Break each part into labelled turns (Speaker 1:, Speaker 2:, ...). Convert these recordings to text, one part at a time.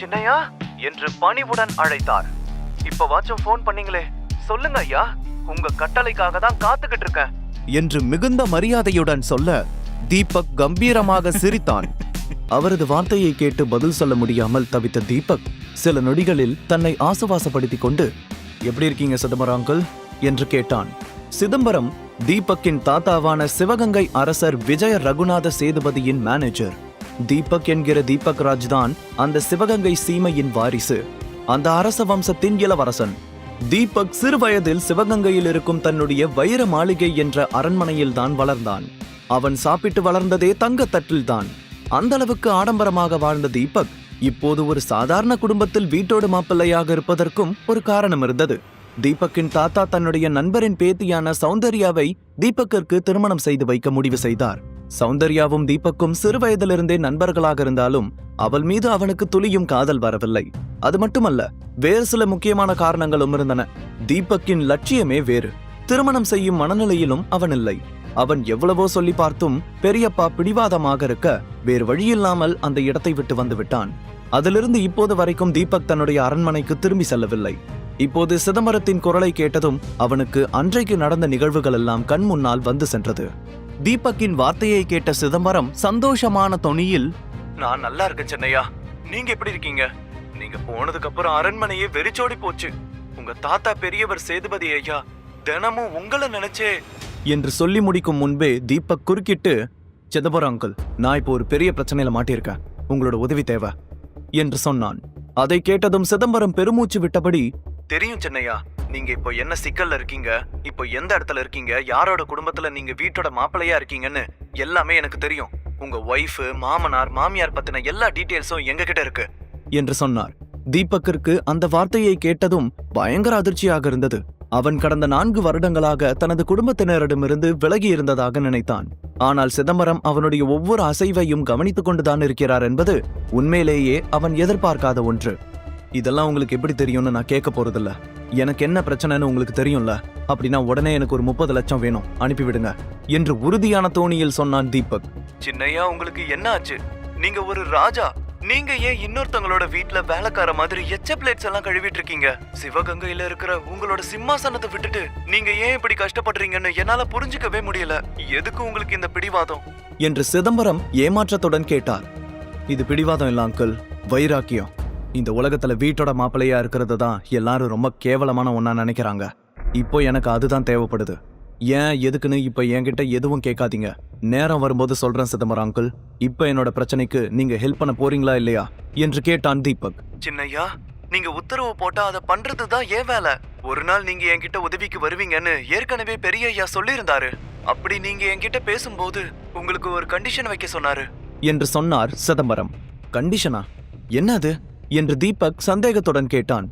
Speaker 1: சின்னையா என்று பணிவுடன் அழைத்தார். இப்ப வாச்சும் போன் பண்ணீங்களே, சொல்லுங்க ஐயா, உங்க கட்டளைக்காக தான் காத்துக்கிட்டு இருக்கேன் என்று மிகுந்த மரியாதையுடன் சொல்ல தீபக் கம்பீரமாக சிரித்தான். அவரது வார்த்தையை கேட்டு பதில் சொல்ல முடியாமல் தவித்த தீபக் சில நொடிகளில் தன்னை ஆசுவாசப்படுத்திக் கொண்டு, எப்படி இருக்கீங்க சிதம்பரம் அங்கிள் என்று கேட்டான். சிதம்பரம் தீபக்கின் தாத்தாவான சிவகங்கை அரசர் விஜய ரகுநாத சேதுபதியின் மேனேஜர். தீபக் என்கிற தீபக் ராஜ் தான் அந்த சிவகங்கை சீமையின் வாரிசு, அந்த அரச வம்சத்தின் இளவரசன். தீபக் சிறு வயதில் சிவகங்கையில் இருக்கும் தன்னுடைய வைர மாளிகை என்ற அரண்மனையில் தான் வளர்ந்தான். அவன் சாப்பிட்டு வளர்ந்ததே தங்கத்தட்டில்தான். அந்த அளவுக்கு ஆடம்பரமாக வாழ்ந்த தீபக் இப்போது ஒரு சாதாரண குடும்பத்தில் வீட்டோடு மாப்பிள்ளையாக இருப்பதற்கும் ஒரு காரணம் இருந்தது. தீபக்கின் தாத்தா தன்னுடைய நண்பரின் பேத்தியான சௌந்தர்யாவை தீபக்கிற்கு திருமணம் செய்து வைக்க முடிவு செய்தார். சௌந்தர்யாவும் தீபக்கும் சிறு வயதிலிருந்தே நண்பர்களாக இருந்தாலும் அவள் மீது அவனுக்கு துளியும் காதல் வரவில்லை. அது மட்டுமல்ல, வேறு சில முக்கியமான காரணங்களும் இருந்தன. தீபக்கின் லட்சியமே வேறு. திருமணம் செய்யும் மனநிலையிலும் அவன் இல்லை. அவன் எவ்வளவோ சொல்லி பார்த்தும் பெரியப்பா பிடிவாதமாக இருக்க வேறு வழியில்லாமல் அந்த இடத்தை விட்டு வந்து விட்டான். அதிலிருந்து இப்போது வரைக்கும் தீபக் தன்னுடைய அரண்மனைக்கு திரும்பி செல்லவில்லை. இப்போது சிதம்பரத்தின் குரலை கேட்டதும் அவனுக்கு அன்றைக்கு நடந்த நிகழ்வுகள் எல்லாம் கண் முன்னால் வந்து சென்றது. தீபக்கின் வார்த்தையை கேட்ட சிதம்பரம் சந்தோஷமான தொனியில், நான் நல்லா இருக்கேன் சின்னையா, நீங்க எப்படி இருக்கீங்க? நீங்க போனதுக்கு அப்புறம் அரண்மனையே வெறிச்சோடி போச்சு. உங்க தாத்தா பெரியவர் சேதுபதி ஐயா தினமும் உங்களை நினைச்சே என்று சொல்லி முடிக்கும் முன்பே தீபக் குறுக்கிட்டு, சிதம்பரம் அங்கிள், நான் இப்போ ஒரு பெரிய பிரச்சனையில மாட்டியிருக்கேன், உங்களோட உதவி தேவை என்று சொன்னான். அதை கேட்டதும் சிதம்பரம் பெருமூச்சு விட்டபடி, தெரியும் சின்னையா, நீங்க இப்போ என்ன சிக்கல்ல இருக்கீங்க, இப்போ எந்த இடத்துல இருக்கீங்க, யாரோட குடும்பத்துல நீங்க வீட்டோட மாப்பிள்ளையா இருக்கீங்கன்னு எல்லாமே எனக்கு தெரியும். உங்க ஒய்ஃப், மாமனார், மாமியார் பத்தின எல்லா டீட்டெயில்ஸும் எங்க கிட்ட இருக்கு என்று சொன்னார். தீபக்கிற்கு அந்த வார்த்தையை கேட்டதும் பயங்கர அதிர்ச்சியாக இருந்தது. அவன் கடந்த 4 வருடங்களாக தனது குடும்பத்தினரிடமிருந்து விலகி இருந்ததாக நினைத்தான். ஆனால் சிதம்பரம் அவனுடைய ஒவ்வொரு அசைவையும் கவனித்துக் கொண்டுதான் இருக்கிறார் என்பது உண்மையிலேயே அவன் எதிர்பார்க்காத ஒன்று. இதெல்லாம் உங்களுக்கு எப்படி தெரியும்னு நான் கேட்க போறதில்ல. எனக்கு என்ன பிரச்சனைன்னு உங்களுக்கு தெரியும்ல, அப்படின்னா உடனே எனக்கு ஒரு 30 லட்சம் வேணும், அனுப்பிவிடுங்க என்று உறுதியான தோணியில் சொன்னான் தீபக். சின்னையா, உங்களுக்கு என்ன ஆச்சு? நீங்க ஒரு ராஜா, நீங்க ஏன் இன்னொருத்தங்களோட வீட்ல வேலைக்கார மாதிரி எச்ச பிளேட்ஸ் எல்லாம் கழுவிட்டு இருக்கீங்க? சிவகங்கையில இருக்கிற உங்களோட சிம்மாசனத்தை விட்டுட்டு நீங்க ஏன் இப்படி கஷ்டப்படுறீங்கன்னு என்னால புரிஞ்சுக்கவே முடியல. எதுக்கு உங்களுக்கு இந்த பிடிவாதம் என்று சிதம்பரம் ஏமாற்றத்துடன் கேட்டார். இது பிடிவாதம் இல்ல அங்கிள், வைராக்கியம். இந்த உலகத்துல வீட்டோட மாப்பிள்ளையா இருக்கிறது தான் எல்லாரும் ரொம்ப கேவலமான ஒன்னா நினைக்கிறாங்க. இப்போ எனக்கு அதுதான் தேவைப்படுது. ஏன் எதுக்குன்னு இப்ப என்கிட்ட எதுவும் கேட்காதீங்க. நேரம் வரும்போது சொல்றேன் சிதம்பரம் அங்கிள். இப்ப என்னோட பிரச்சனைக்கு நீங்க ஹெல்ப் பண்ண போறீங்களா இல்லையா என்று கேட்டான் தீபக். சின்னையா, நீங்க உத்தரவு போட்டா அதை பண்றதுதான் ஏன் வேலை. ஒரு நாள் நீங்க என்கிட்ட உதவிக்கு வருவீங்கன்னு ஏற்கனவே பெரிய ஐயா சொல்லியிருந்தாரு. அப்படி நீங்க என்கிட்ட பேசும்போது உங்களுக்கு ஒரு கண்டிஷன் வைக்க சொன்னாரு என்று சொன்னார் சிதம்பரம். கண்டிஷனா? என்ன அது என்று தீபக் சந்தேகத்துடன் கேட்டான்.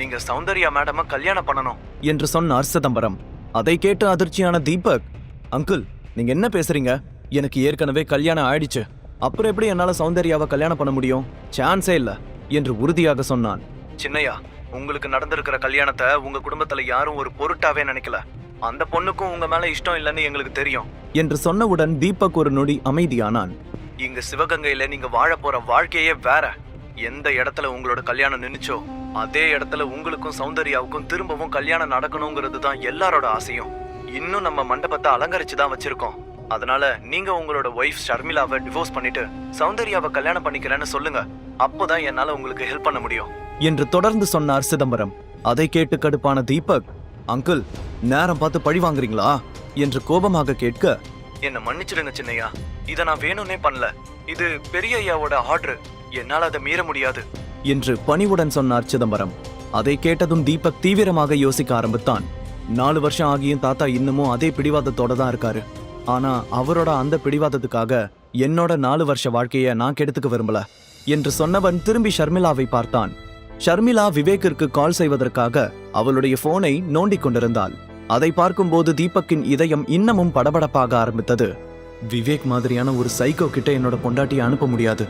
Speaker 1: நீங்க சௌந்தர்யா மேடம கல்யாணம் பண்ணணும் என்று சொன்னார் சிதம்பரம். அதை கேட்டு அதிர்ச்சியான தீபக், அங்கிள் நீங்க என்ன பேசுறீங்க? எனக்கு ஏற்கனவே கல்யாணம் ஆயிடுச்சு. அப்புறம் எப்படி என்னால சௌந்தர்யாவை கல்யாணம் பண்ண முடியும்? சான்ஸே இல்ல என்று உறுதியாக சொன்னான். சின்னையா, உங்களுக்கு நடந்திருக்கிற கல்யாணத்தை உங்க குடும்பத்துல யாரும் ஒரு பொருட்டாவே நினைக்கல. அந்த பொண்ணுக்கும் உங்க மேல இஷ்டம் இல்லைன்னு எங்களுக்கு தெரியும் என்று சொன்னவுடன் தீபக் ஒரு நொடி அமைதியானான். இங்க சிவகங்கையில நீங்க வாழ போற வாழ்க்கையே வேற. எந்த இடத்துல உங்களோட கல்யாணம் நின்னுச்சோ அதே இடத்துல உங்களுக்கும் சௌந்தர்யாவுக்கும் திரும்பவும் கல்யாணம் நடக்கணுங்கிறது தான் எல்லாரோட ஆசையும். இன்னும் நம்ம மண்டபத்தை அலங்கரிச்சுதான் வச்சிருக்கோம். அதனால நீங்க உங்களோட ஒய்ஃப் ஷர்மிளாவை டிவோர்ஸ் பண்ணிட்டு சௌந்தர்யாவை கல்யாணம் பண்ணிக்கிறேன்னு சொல்லுங்க. அப்போதான் என்னால உங்களுக்கு ஹெல்ப் பண்ண முடியும் என்று தொடர்ந்து சொன்னார் சிதம்பரம். அதை கேட்டு கடுப்பான தீபக், அங்கிள் நேரம் பார்த்து பழி வாங்குறீங்களா என்று கோபமாக கேட்க, என்ன மன்னிச்சிடுங்க சின்னையா, இதை நான் வேணும்னே பண்ணல. இது பெரிய ஐயாவோட ஆர்டர், என்னால் அதை மீற முடியாது என்று பணிவுடன் சொன்னார் சிதம்பரம். அதை கேட்டதும் தீபக் தீவிரமாக யோசிக்க ஆரம்பித்தான். 4 வருஷம் ஆகியும் தாத்தா இன்னமும் அதே பிடிவாதத்தோட தான் இருக்காரு. ஆனா அவரோட அந்த பிடிவாதத்துக்காக என்னோட 4 வருஷ வாழ்க்கைய நான் கெடுத்துக்க விரும்பல என்று சொன்னவன் திரும்பி ஷர்மிளாவை பார்த்தான். ஷர்மிளா விவேக்கிற்கு கால் செய்வதற்காக அவளுடைய போனை நோண்டிக் கொண்டிருந்தாள். அதை பார்க்கும்போது தீபக்கின் இதயம் இன்னமும் படபடப்பாக ஆரம்பித்தது. விவேக் மாதிரியான ஒரு சைக்கோ கிட்ட என்னோட பொண்டாட்டியை அனுப்ப முடியாது.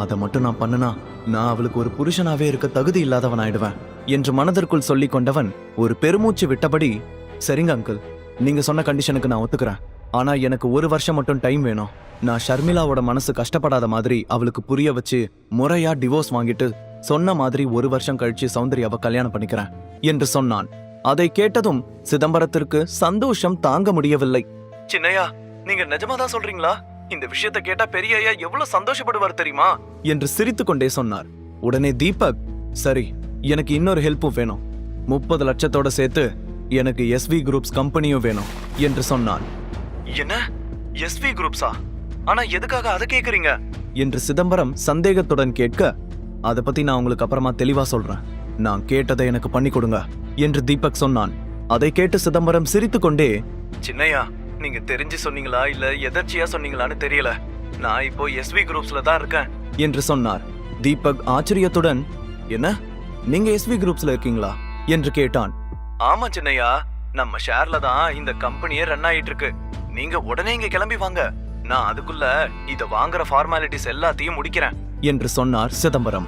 Speaker 1: அதை மட்டும் நான் பண்ணனா நான் அவளுக்கு ஒரு புருஷனாவே இருக்க தகுதி இல்லாதவன் ஆயிடுவேன் என்று மனதிற்குள் சொல்லிக் கொண்டவன் ஒரு பெருமூச்சு விட்டபடி, சரிங்க அங்கிள், நீங்க சொன்ன கண்டிஷனுக்கு நான் ஒத்துக்கிறேன். ஆனா எனக்கு 1 வருஷம் மட்டும் டைம் வேணும். நான் ஷர்மிளாவோட மனசு கஷ்டப்படாத மாதிரி அவளுக்கு புரிய வச்சு முறையா டிவோர்ஸ் வாங்கிட்டு சொன்ன மாதிரி 1 வருஷம் கழிச்சு சௌந்தர்யாவை கல்யாணம் பண்ணிக்கிறேன் என்று சொன்னான். அதை கேட்டதும் சிதம்பரத்திற்கு சந்தோஷம் தாங்க முடியவில்லை. சின்னையா, நீங்க நிஜமாதான் சொல்றீங்களா? இந்த விஷயத்தை கேட்டா பெரிய ஐயா எவ்வளவு சந்தோஷப்படுவார் தெரியுமா என்று சிரித்து கொண்டே சொன்னார். உடனே தீபக், சரி, எனக்கு இன்னொரு ஹெல்ப்பும் வேணும். 30 லட்சத்தோட சேர்த்து எனக்கு SV குரூப்ஸ் கம்பெனியும் வேணும் என்று சொன்னான். என்ன, SV குரூப்ஸா? ஆனா எதுக்காக அதை கேக்குறீங்க என்று சிதம்பரம் சந்தேகத்துடன் கேட்க, அதை பத்தி நான் உங்களுக்கு அப்புறமா தெளிவா சொல்றேன். நான் கேட்டதை எனக்கு பண்ணி கொடுங்க என்று தீபக் சொன்னான். அதை கேட்டு சிதம்பரம் சிரித்துக்கொண்டே, சின்னையா, நீங்க தெரிஞ்சு சொன்னீங்களா இல்ல எதர்ச்சியா சொன்னீங்களான்னு தெரியல. நான் இப்போ SV குரூப்ஸ்ல தான் இருக்கேன் என்று சொன்னார். தீபக் ஆச்சரியத்துடன், என்ன, நீங்க SV குரூப்ஸ்ல இருக்கீங்களா என்று கேட்டான். ஆமா சின்னையா, நம்ம ஷேர்ல தான் இந்த கம்பெனியே ரன் ஆயிட்டு இருக்கு. நீங்க உடனே இங்க கிளம்பி வாங்க. நான் அதுக்குள்ள இத வாங்குற ஃபார்மாலிட்டிஸ் எல்லாத்தையும் முடிக்கிறேன் என்று சொன்னார் சிதம்பரம்.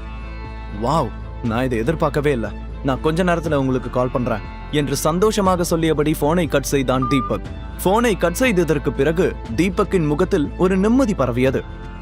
Speaker 1: வாவ், நான் இதை எதிர்பார்க்கவே இல்ல. நான் கொஞ்ச நேரத்துல உங்களுக்கு கால் பண்றேன் என்று சந்தோஷமாக சொல்லியபடி போனை கட் செய்தான் தீபக். போனை கட் செய்ததற்கு பிறகு தீபக்கின் முகத்தில் ஒரு நிம்மதி பரவியது.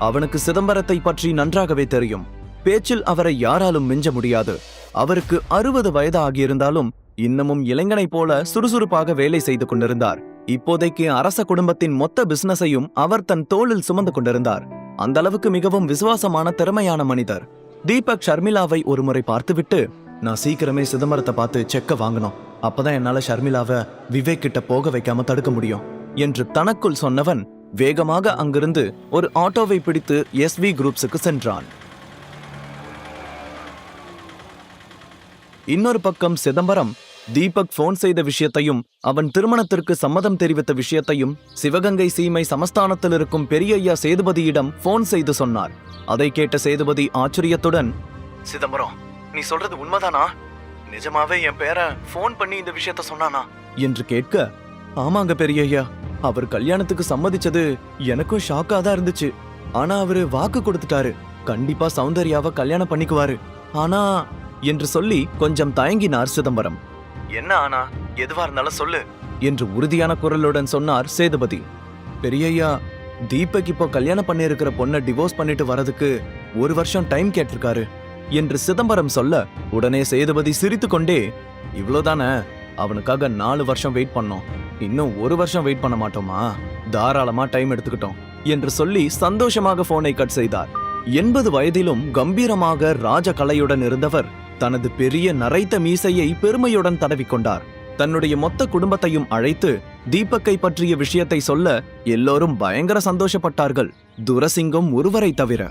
Speaker 1: அவனுக்கு சிதம்பரத்தை பற்றி நன்றாகவே தெரியும். பேச்சில் அவரை யாராலும் மிஞ்ச முடியாது. அவருக்கு 60 வயது ஆகியிருந்தாலும் இன்னமும் இளைஞனைப் போல சுறுசுறுப்பாக வேலை செய்து கொண்டிருந்தார். இப்போதைக்கு அரச குடும்பத்தின் மொத்த பிசினஸையும் அவர் தன் தோளில் சுமந்து கொண்டிருந்தார். அந்த அளவுக்கு மிகவும் விசுவாசமான திறமையான மனிதர். தீபக் ஷர்மிளாவை ஒருமுறை பார்த்துவிட்டு, நான் சீக்கிரமே சிதம்பரத்தை பார்த்து செக்க வாங்கணும், அப்பதான் என்னால ஷர்மிளாவை விவேக் கிட்ட போக வைக்காம தடுக்க முடியும் என்று தனக்குள் சொன்னவன் வேகமாக அங்கிருந்து ஒரு ஆட்டோவை பிடித்து SV குரூப்ஸுக்கு சென்றான். இன்னொரு பக்கம் சிதம்பரம் தீபக் போன் செய்த விஷயத்தையும் அவன் திருமணத்திற்கு சம்மதம் தெரிவித்த விஷயத்தையும் சிவகங்கை சீமை சமஸ்தானத்தில் இருக்கும் பெரிய ஐயா சேதுபதியிடம் போன் செய்து சொன்னார். அதை கேட்ட சேதுபதி ஆச்சரியத்துடன், சிதம்பரம், நீ சொல்றது உண்மைதானா? நிஜமாவே என் பேரன் போன் பண்ணி இந்த விஷயத்த சொன்னானா என்று கேட்க, ஆமாங்க பெரிய ஐயா, அவர் கல்யாணத்துக்கு சம்மதிச்சது எனக்கும் ஷாக்கா தான் இருந்துச்சு. ஆனா அவரு வாக்கு கொடுத்துட்டாரு, கண்டிப்பா சௌந்தர்யாவை கல்யாணம் பண்ணிக்குவாரு. ஆனா என்று சொல்லி கொஞ்சம் தயங்கினார் சிதம்பரம். என்ன ஆனா, எதுவா இருந்தாலும் சொல்லு என்று உறுதியான குரலுடன் சொன்னார் சேதுபதி. பெரியய்யா, தீபக் இப்போ கல்யாணம் பண்ணி இருக்கிற பொண்ணை டிவோர்ஸ் பண்ணிட்டு வரதுக்கு 1 வருஷம் டைம் கேட்டிருக்காரு என்று சிதம்பரம் சொல்ல, உடனே சேதுபதி சிரித்துக்கொண்டே, இவ்வளவுதானே, அவனுக்காக 4 வருஷம் வெயிட் பண்ணோம், இன்னும் 1 வருஷம் வெயிட் பண்ண மாட்டோமா? தாராளமா டைம் எடுத்துக்கிட்டோம் என்று சொல்லி சந்தோஷமாக போனை கட் செய்தார். 80 வயதிலும் கம்பீரமாக ராஜ கலையுடன் இருந்தவர் தனது பெரிய நரைத்த மீசையை பெருமையுடன் தடவிக்கொண்டார். தன்னுடைய மொத்த குடும்பத்தையும் அழைத்து தீபக்கை பற்றிய விஷயத்தை சொல்ல எல்லோரும் பயங்கர சந்தோஷப்பட்டார்கள், துரைசிங்கம் ஒருவரை தவிர.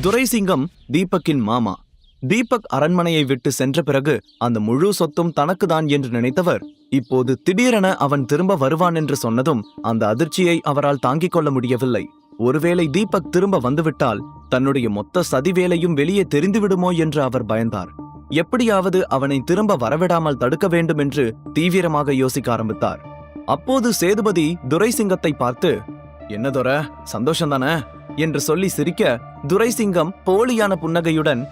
Speaker 1: துரைசிங்கம் தீபக்கின் மாமா. தீபக் அரண்மனையை விட்டு சென்ற பிறகு அந்த முழு சொத்தும் தனக்குதான் என்று நினைத்தவர் இப்போது திடீரென அவன் திரும்ப வருவான் என்று சொன்னதும் அந்த அதிர்ச்சியை அவரால் தாங்கிக் கொள்ள முடியவில்லை. ஒருவேளை தீபக் திரும்ப வந்துவிட்டால் தன்னுடைய மொத்த சதிவேலையும் வெளியே தெரிந்துவிடுமோ என்று அவர் பயந்தார். எப்படியாவது அவனை திரும்ப வரவிடாமல் தடுக்க வேண்டும் என்று தீவிரமாக யோசிக்க ஆரம்பித்தார். அப்போது சேதுபதி துரைசிங்கத்தை பார்த்து, என்ன துரை, சந்தோஷம்தானே என்று சொல்லி சிரிக்க, துரைசிங்கம் போலியான புன்னகையுடன்,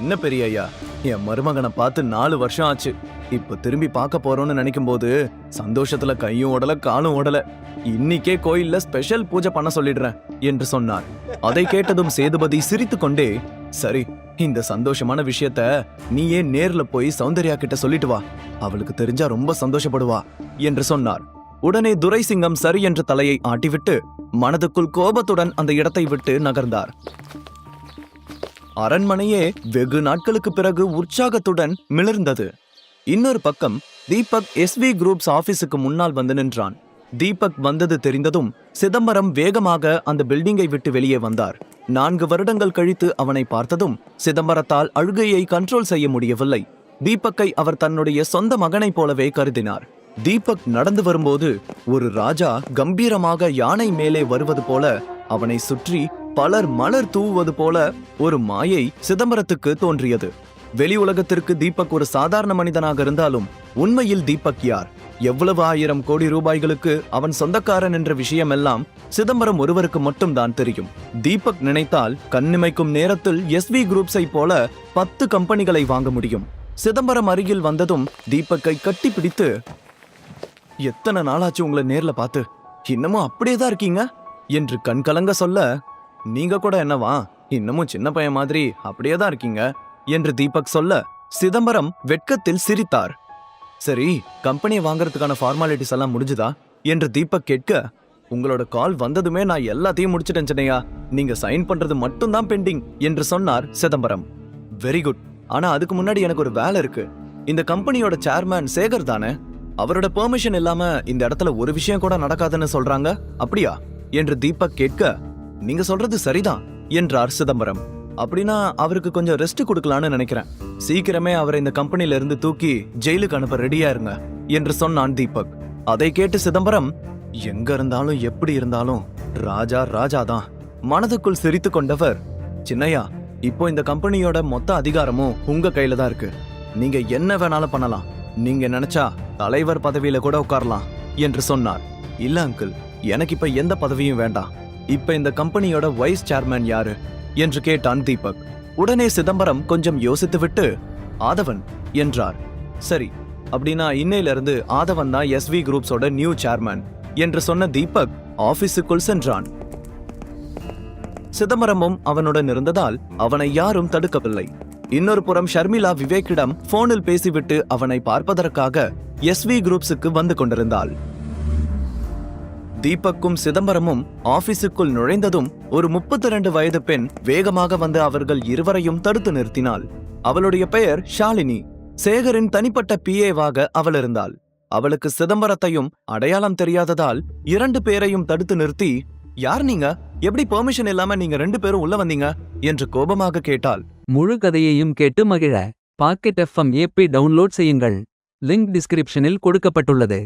Speaker 1: என்ன பெரிய ஐயா, என் மருமகனை பார்த்து 4 வருஷம் ஆச்சு, இப்ப திரும்பி பார்க்க போறோம்னு நினைக்கும் போது சந்தோஷத்துல கையும் ஓடல காலும் ஓடல. இன்னைக்கே கோயில்ல ஸ்பெஷல் பூஜை பண்ண சொல்லிடுறேன் என்று சொன்னார். அதை கேட்டதும் சேதுபதி சிரித்து கொண்டே, சரி, இந்த சந்தோஷமான விஷயத்த நீயே நேர்ல போய் சௌந்தர்யா கிட்ட சொல்லிட்டு வா, அவளுக்கு தெரிஞ்சா ரொம்ப சந்தோஷப்படுவா என்று சொன்னார். உடனே துரைசிங்கம் சரி என்ற தலையை ஆட்டிவிட்டு மனதுக்குள் கோபத்துடன் அந்த இடத்தை விட்டு நகர்ந்தார். அரண்மனையே வெகு நாட்களுக்கு பிறகு உற்சாகத்துடன் மிளர்ந்தது. இன்னொரு பக்கம் தீபக் SV குரூப்ஸ் ஆபீஸுக்கு முன்னால் வந்து நின்றான். தீபக் வந்தது தெரிந்ததும் சிதம்பரம் வேகமாக அந்த பில்டிங்கை விட்டு வெளியே வந்தார். 4 வருடங்கள் கழித்து அவனை பார்த்ததும் சிதம்பரத்தால் அழுகையை கண்ட்ரோல் செய்ய முடியவில்லை. தீபக்கை அவர் தன்னுடைய சொந்த மகனைப் போலவே கருதினார். தீபக் நடந்து வரும்போது ஒரு ராஜா கம்பீரமாக யானை மேலே வருவது போல, அவனை சுற்றி பலர் மலர் தூவுவது போல ஒரு மாயை சிதம்பரத்துக்கு தோன்றியது. வெளி உலகத்திற்கு தீபக் ஒரு சாதாரண மனிதனாக இருந்தாலும் உண்மையில் தீபக் யார், எவ்வளவு 1000 கோடி ரூபாய்களுக்கு அவன் சொந்தக்காரன் என்ற விஷயமெல்லாம் சிதம்பரம் ஒருவருக்கு மட்டும்தான் தெரியும். தீபக் நினைத்தால் கண்ணிமைக்கும் நேரத்தில் SV குரூப்ஸை போல 10 கம்பெனிகளை வாங்க முடியும். சிதம்பரம் அருகில் வந்ததும் தீபக்கை கட்டி பிடித்து, எத்தனை நாளாச்சு உங்களை நேர்ல பார்த்து, இன்னமும் அப்படியேதான் இருக்கீங்க என்று கண்கலங்க சொல்ல, நீங்க கூட என்னவா, இன்னமும் சின்ன பையன் மாதிரி அப்படியே தான் இருக்கீங்க என்று தீபக் சொல்ல சிதம்பரம் வெட்கத்தில் சிரித்தார். சரி, கம்பெனியை வாங்குறதுக்கான ஃபார்மாலிட்டிஸ் எல்லாம் முடிஞ்சுதா என்று தீபக் கேட்க, உங்களோட கால் வந்ததுமே நான் எல்லாத்தையும் முடிச்சிட்டேன் சின்னையா, நீங்க சைன் பண்றது மட்டும்தான் பெண்டிங் என்று சொன்னார் சிதம்பரம். Very good. ஆனா அதுக்கு முன்னாடி எனக்கு ஒரு வேலை இருக்கு. இந்த கம்பெனியோட சேர்மேன் சேகர் தானே? அவரோட பெர்மிஷன் இல்லாம இந்த இடத்துல ஒரு விஷயம் கூட நடக்காதுன்னு சொல்றாங்க, அப்படியா என்று தீபக் கேட்க, நீங்க சொல்றது சரிதான் என்றார் சிதம்பரம். அப்படின்னா அவருக்கு கொஞ்சம் ரெஸ்ட் கொடுக்கலான்னு நினைக்கிறேன். சீக்கிரமே அவரை இந்த கம்பெனில இருந்து தூக்கி ஜெயிலுக்கு அனுப்ப ரெடியா இருங்க என்று சொன்னான் தீபக். அதை கேட்டு சிதம்பரம், எங்க இருந்தாலும் எப்படி இருந்தாலும் ராஜா ராஜாதான் மனதுக்குள் சிரித்து கொண்டவர், சின்னையா, இப்போ இந்த கம்பெனியோட மொத்த அதிகாரமும் உங்க கையில தான் இருக்கு. நீங்க என்ன வேணாலும் பண்ணலாம். நீங்க நினைச்சா தலைவர் பதவியில கூட உட்காரலாம் என்று சொன்னார். இல்ல அங்கிள், எனக்கு இப்ப எந்த பதவியும் வேண்டாம். இப்ப இந்த கம்பெனியோட வைஸ் சேர்மேன் யாரு என்று கேட்டான் தீபக். உடனே சிதம்பரம் கொஞ்சம் யோசித்துவிட்டு ஆதவன் என்றார். சரி, அப்படின்னா இன்னையில இருந்து ஆதவன் தான் SV குரூப்ஸோட நியூ சேர்மேன் என்று சொன்ன தீபக் ஆபீஸுக்குள் சென்றான். சிதம்பரமும் அவனுடன் இருந்ததால் அவனை யாரும் தடுக்கவில்லை. இன்னொரு புறம் ஷர்மிளா விவேக்கிடம் போனில் பேசிவிட்டு அவனை பார்ப்பதற்காக SV குரூப்ஸுக்கு வந்து கொண்டிருந்தாள். தீபக்கும் சிதம்பரமும் ஆபீஸுக்குள் நுழைந்ததும் ஒரு 32 வயது பெண் வேகமாக வந்து அவர்கள் இருவரையும் தடுத்து நிறுத்தினாள். அவளுடைய பெயர் ஷாலினி. சேகரின் தனிப்பட்ட PA-வாக அவள் இருந்தாள். அவளுக்கு சிதம்பரத்தையும் அடையாளம் தெரியாததால் 2 பேரையும் தடுத்து நிறுத்தி, யார் நீங்க? எப்படி பெர்மிஷன் இல்லாம நீங்க 2 பேரும் உள்ள வந்தீங்க என்று கோபமாக கேட்டாள்.
Speaker 2: முழு கதையையும் கேட்டு மகிழ பாக்கெட் FM app டவுன்லோட் செய்யுங்கள். லிங்க் டிஸ்கிரிப்ஷனில் கொடுக்கப்பட்டுள்ளது.